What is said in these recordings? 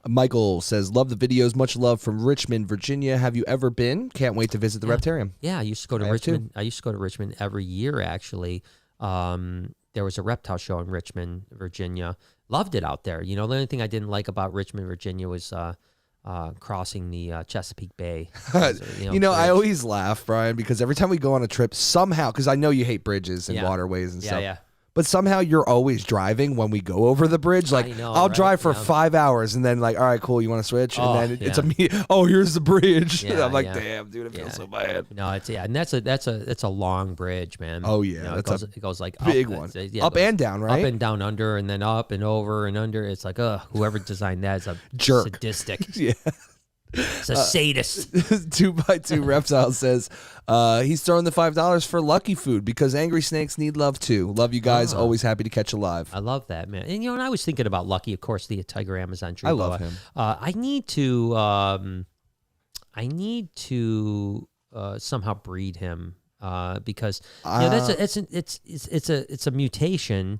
Michael says, love the videos. Much love from Richmond, Virginia. Have you ever been? Can't wait to visit the Reptarium. Yeah, I used to go to Richmond. I used to go to Richmond every year, actually. There was a reptile show in Richmond, Virginia. Loved it out there. The only thing I didn't like about Richmond, Virginia was crossing the Chesapeake Bay. I always laugh, Brian, because every time we go on a trip, somehow, because I know you hate bridges and waterways and stuff. Yeah. But somehow you're always driving when we go over the bridge. Like, I'll drive for 5 hours and then, like, all right, cool, you want to switch? And then it's immediate. Oh, here's the bridge. Yeah, I'm like, damn, dude, it feels so bad. No, and that's a long bridge, man. Oh yeah, it goes like big one. Up and down, right? Up and down, under, and then up and over and under. It's like, whoever designed that is a jerk, sadistic. Yeah. It's a sadist. 2x2 Reptile says he's throwing the $5 for Lucky Food because angry snakes need love too. Love you guys. Always happy to catch you live. I love that, man. And and I was thinking about Lucky, of course, the tiger Amazon tree. I love him. I need to somehow breed him because it's a mutation.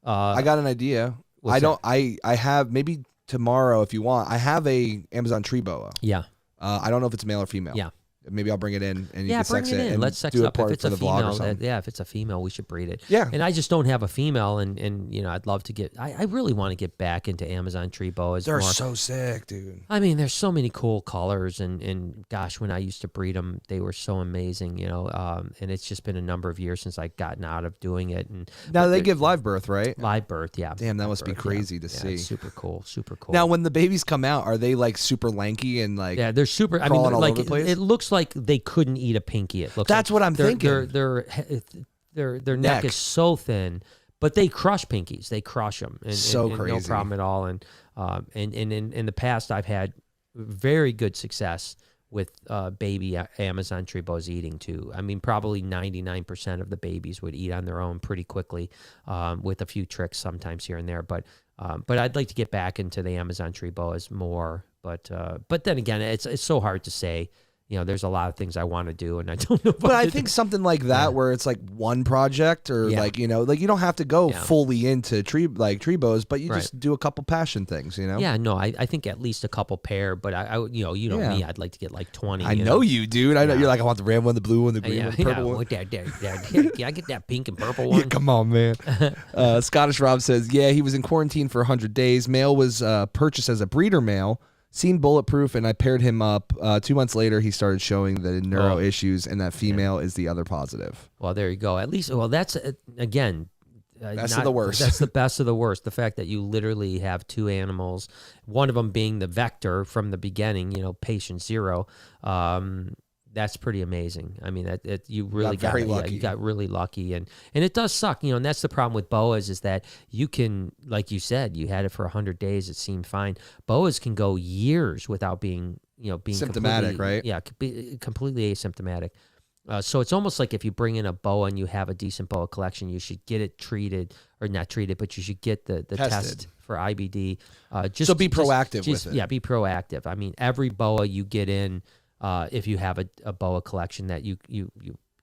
I got an idea. I have maybe tomorrow, if you want, I have a Amazon tree boa. Yeah. I don't know if it's male or female. Yeah. Maybe I'll bring it in and you can bring sex it it. in. And let's sex do it up. If it's a female, if it's a female, we should breed it. Yeah. And I just don't have a female, and I'd love to get. I really want to get back into Amazon tree boas. They're so sick, dude. I mean, there's so many cool colors, and gosh, when I used to breed them, they were so amazing, and it's just been a number of years since I've gotten out of doing it. And now they give live birth, right? Live birth, yeah. Damn, that must be crazy to see. It's super cool, super cool. Now, when the babies come out, are they like super lanky and like? Yeah, they're super. I mean, like it looks like they couldn't eat a pinky. That's what I'm thinking. Their neck is so thin, but they crush pinkies. They crush them. And crazy. No problem at all. And in the past, I've had very good success with baby Amazon tree boas eating too. I mean, probably 99% of the babies would eat on their own pretty quickly, with a few tricks sometimes here and there. But I'd like to get back into the Amazon tree boas more. But then again, it's so hard to say. There's a lot of things I want to do, and I don't know. But I think something like that, where it's like one project, or like you don't have to go fully into tree boas, but you just do a couple passion things, Yeah, no, I think at least a couple pair, but I me, I'd like to get like 20. I know you, dude. I know you're like, I want the red one, the blue one, the green one, the purple one. Can I get that pink and purple one? Yeah, come on, man. Scottish Rob says, he was in quarantine for 100 days. Male was purchased as a breeder male. Seen bulletproof, and I paired him up. 2 months later, he started showing the neuro issues, and that female is the other positive. Well, there you go. At least, that's, again... best of the worst. That's the best of the worst. The fact that you literally have two animals, one of them being the vector from the beginning, patient zero, that's pretty amazing. I mean, that you really got very lucky. You got really lucky, and it does suck, and that's the problem with boas is that you can, like you said, you had it for 100 days. It seemed fine. Boas can go years without being symptomatic, right? Yeah, completely asymptomatic. So it's almost like if you bring in a boa and you have a decent boa collection, you should get it treated, or not treated, but you should get the test for IBD. So be proactive with it. Yeah, be proactive. I mean, every boa you get in. If you have a boa collection that you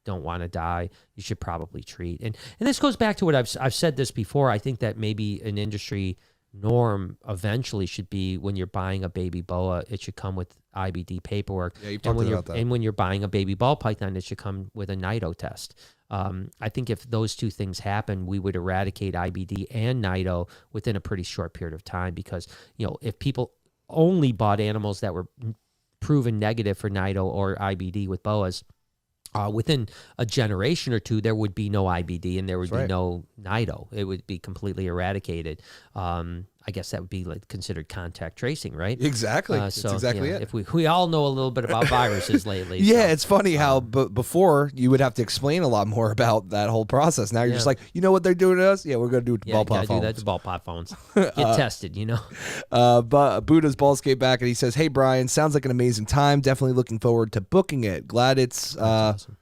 don't want to die, you should probably treat. And this goes back to what I've said this before. I think that maybe an industry norm eventually should be when you're buying a baby boa, it should come with IBD paperwork. Yeah, you've talked about that. And when you're buying a baby ball python, it should come with a NITO test. I think if those two things happen, we would eradicate IBD and NITO within a pretty short period of time, because if people only bought animals that were proven negative for NITO or IBD with boas, within a generation or two, there would be no IBD and there would be no NITO. It would be completely eradicated. I guess that would be considered contact tracing, right? Exactly. That's exactly it. If we all know a little bit about viruses lately. Yeah, it's funny how before you would have to explain a lot more about that whole process. Now you're just like, you know what they're doing to us? Yeah, we're going to do it to ball pot phones. Do that to ball pot phones. Get tested, But Buddha's Balls came back and he says, hey, Brian, sounds like an amazing time. Definitely looking forward to booking it. Glad it's awesome.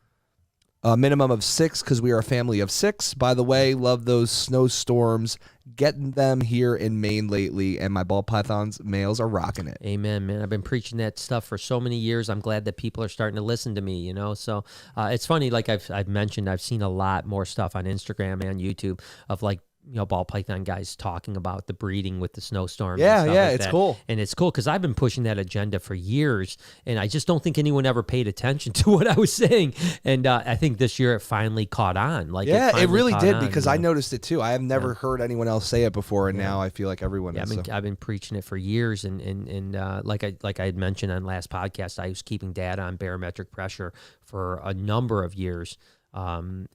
A minimum of 6 because we are a family of 6. By the way, love those snowstorms. Getting them here in Maine lately, and my ball pythons males are rocking it. Amen, man. I've been preaching that stuff for so many years. I'm glad that people are starting to listen to me, So it's funny, like I've mentioned, I've seen a lot more stuff on Instagram and YouTube of like ball python guys talking about the breeding with the snowstorms. Yeah, and stuff yeah, like it's that. cool. And it's cool because I've been pushing that agenda for years, and I just don't think anyone ever paid attention to what I was saying. And I think this year it finally caught on. Like, yeah, it finally really caught did on, because I noticed it too. I have never heard anyone else say it before, and now I feel like everyone Yeah, is. I've been preaching it for years, and like I had mentioned on last podcast, I was keeping data on barometric pressure for a number of years. And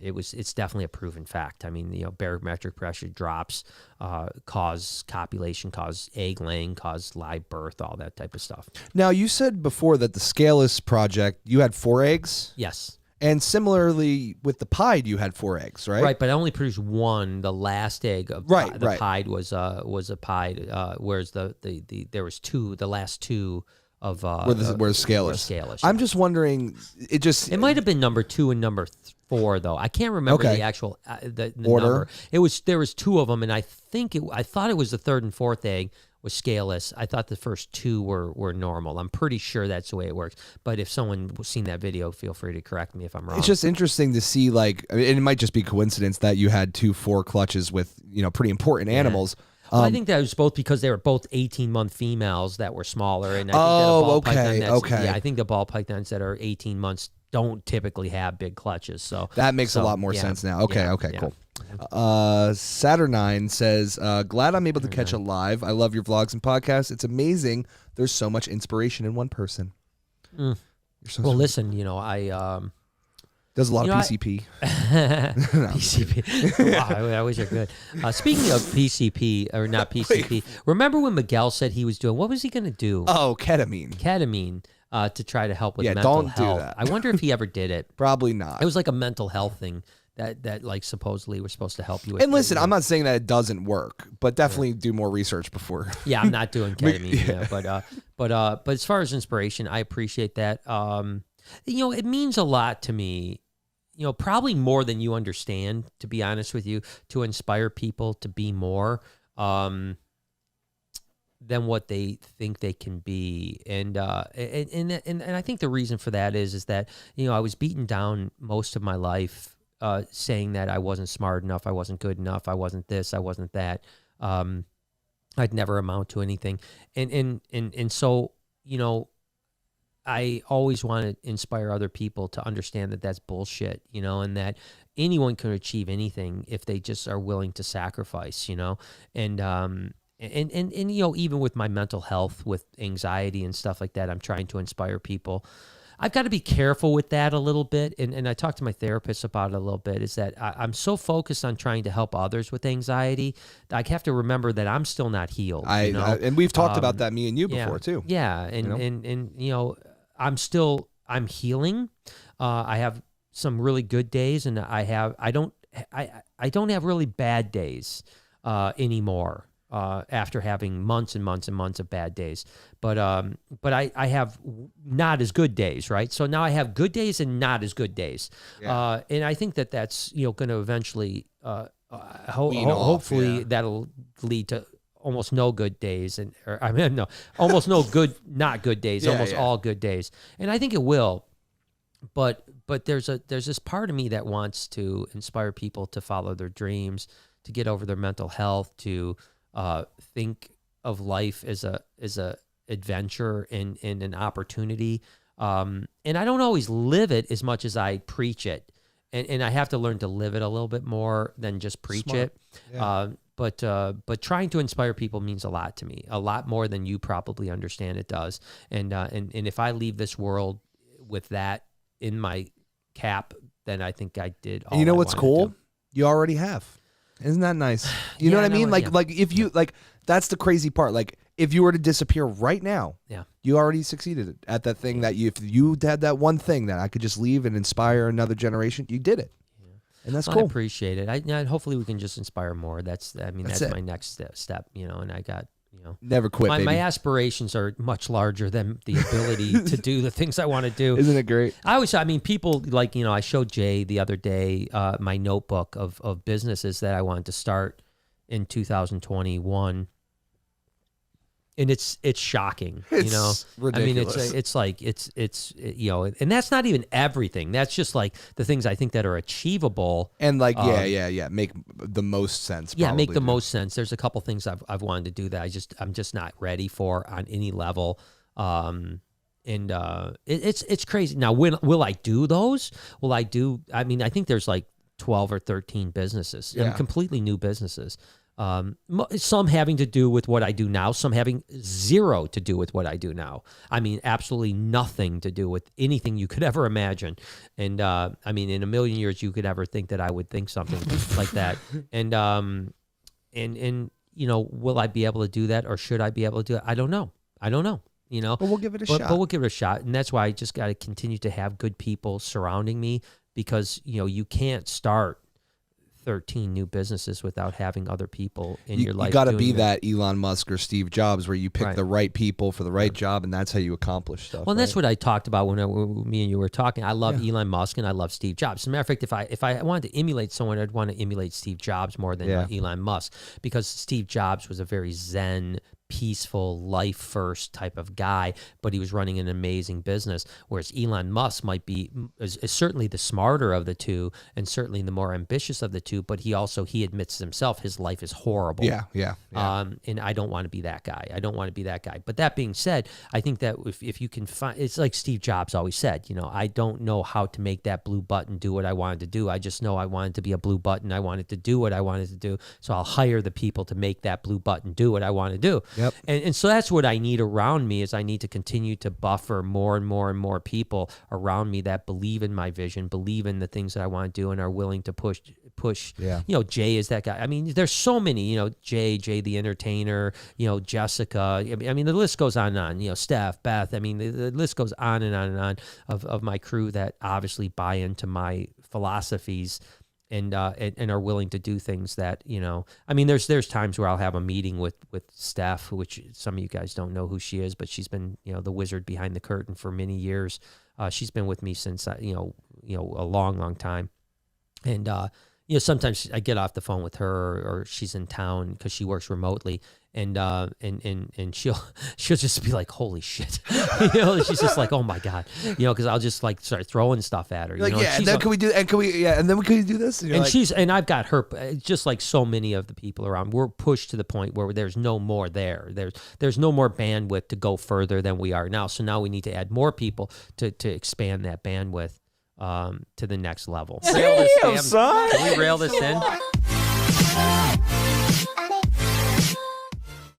it's definitely a proven fact. I mean, barometric pressure drops cause copulation, cause egg laying, cause live birth, all that type of stuff. Now, you said before that the Scaleless project, you had 4 eggs? Yes. And similarly with the pied, you had 4 eggs, right? Right, but I only produced one. The last egg of the pied was a pied, whereas there was 2. The last 2 of were scaleless. Yeah. I'm just wondering, it might have been number 2 and number 4 though. I can't remember the actual the order. Number. There was 2 of them, and I thought it was the 3rd and 4th egg was scaleless. I thought the first 2 were normal. I'm pretty sure that's the way it works. But if someone has seen that video, feel free to correct me if I'm wrong. It's just interesting to see, like, it might just be coincidence that you had 2 4 clutches with pretty important animals. Well, I think that was both because they were both 18-month females that were smaller, and I think I think the ball pythons that are 18 months don't typically have big clutches. So that makes a lot more sense now. Okay, cool. Saturnine says, glad I'm able to catch a live. I love your vlogs and podcasts. It's amazing. There's so much inspiration in one person. Well, listen, I does a lot of PCP. PCP. Wow, I wish I could. Speaking of PCP, or not PCP, remember when Miguel said he was doing, what was he going to do? Oh, ketamine. Ketamine to try to help with mental don't health. do that. I wonder if he ever did it. Probably not. It was like a mental health thing that like supposedly we're supposed to help you with. And listen, I'm not saying that it doesn't work, but definitely do more research before. Yeah, I'm not doing ketamine, but as far as inspiration, I appreciate that. It means a lot to me. Probably more than you understand, to be honest with you, to inspire people to be more than what they think they can be. And I think the reason for that is that, I was beaten down most of my life, saying that I wasn't smart enough, I wasn't good enough, I wasn't this, I wasn't that. I'd never amount to anything. And so, I always want to inspire other people to understand that that's bullshit, and that anyone can achieve anything if they just are willing to sacrifice, and even with my mental health, with anxiety and stuff like that, I'm trying to inspire people. I've got to be careful with that a little bit. And I talked to my therapist about it a little bit, is that I'm so focused on trying to help others with anxiety that I have to remember that I'm still not healed. And we've talked about that, me and you, before too. Yeah. I'm healing. I have some really good days, and I don't have really bad days anymore. After having months and months and months of bad days, but I have not as good days, right? So now I have good days and not as good days, and I think that's going to eventually, hopefully that'll lead to almost no good days, almost no good not good days, all good days, and I think it will. But there's this part of me that wants to inspire people to follow their dreams, to get over their mental health, to think of life as a adventure and an opportunity. And I don't always live it as much as I preach it. And I have to learn to live it a little bit more than just preach it. Yeah. But trying to inspire people means a lot to me, a lot more than you probably understand it does. And if I leave this world with that in my cap, then I think I did all. And you know what's cool? You already have. Isn't that nice? You know what I mean? Like if you that's the crazy part. Like if you were to disappear right now, you already succeeded at that thing that if you had that one thing that I could just leave and inspire another generation, you did it. Yeah. And that's cool. I appreciate it. Hopefully we can just inspire more. That's my next step, and I got, never quit, baby. My aspirations are much larger than the ability to do the things I want to do. Isn't it great? People I showed Jay the other day my notebook of businesses that I wanted to start in 2021. And it's shocking, It's ridiculous. I mean, it's like, and that's not even everything. That's just like the things I think that are achievable. And like, make the most sense. Yeah, make the most sense. There's a couple things I've wanted to do that I'm just not ready for on any level. It's crazy. Now, will I do those? I think there's like 12 or 13 businesses, and completely new businesses. Some having to do with what I do now, some having zero to do with what I do now. I mean, absolutely nothing to do with anything you could ever imagine. And I mean, in a million years, you could ever think that I would think something like that. And will I be able to do that, or should I be able to do it? I don't know. But we'll give it a shot. But we'll give it a shot. And that's why I just got to continue to have good people surrounding me, because, you can't start 13 new businesses without having other people in your life. You got to be that Elon Musk or Steve Jobs, where you pick the right people for the right job, and that's how you accomplish stuff. Well, and that's what I talked about when me and you were talking. I love Elon Musk and I love Steve Jobs. As a matter of fact, if I wanted to emulate someone, I'd want to emulate Steve Jobs more than Elon Musk, because Steve Jobs was a very zen, peaceful, life first type of guy, but he was running an amazing business. Whereas Elon Musk is certainly the smarter of the two, and certainly the more ambitious of the two. But he admits himself his life is horrible. Yeah. And I don't want to be that guy. But that being said, I think that if you can find, it's like Steve Jobs always said, I don't know how to make that blue button do what I wanted to do. I just know I wanted to be a blue button. I wanted to do what I wanted to do. So I'll hire the people to make that blue button do what I want to do. Yep. And so that's what I need around me, is I need to continue to buffer more and more and more people around me that believe in my vision, believe in the things that I want to do, and are willing to push. Yeah. Jay is that guy. I mean, there's so many, Jay the entertainer, Jessica. I mean, the list goes on and on, Steph, Beth. I mean, the list goes on and on and on of my crew that obviously buy into my philosophies. And are willing to do things that, I mean, there's times where I'll have a meeting with Steph, which some of you guys don't know who she is, but she's been, the wizard behind the curtain for many years. She's been with me since, a long, long time. And, sometimes I get off the phone with her, or she's in town because she works remotely, and she'll just be like, holy shit. She's just like, oh my God, because I'll just like start throwing stuff at her. And then can we do this? And I've got her, just like so many of the people around, we're pushed to the point where there's no more there. There's no more bandwidth to go further than we are now. So now we need to add more people to expand that bandwidth to the next level. Damn, son. Can we rail this in?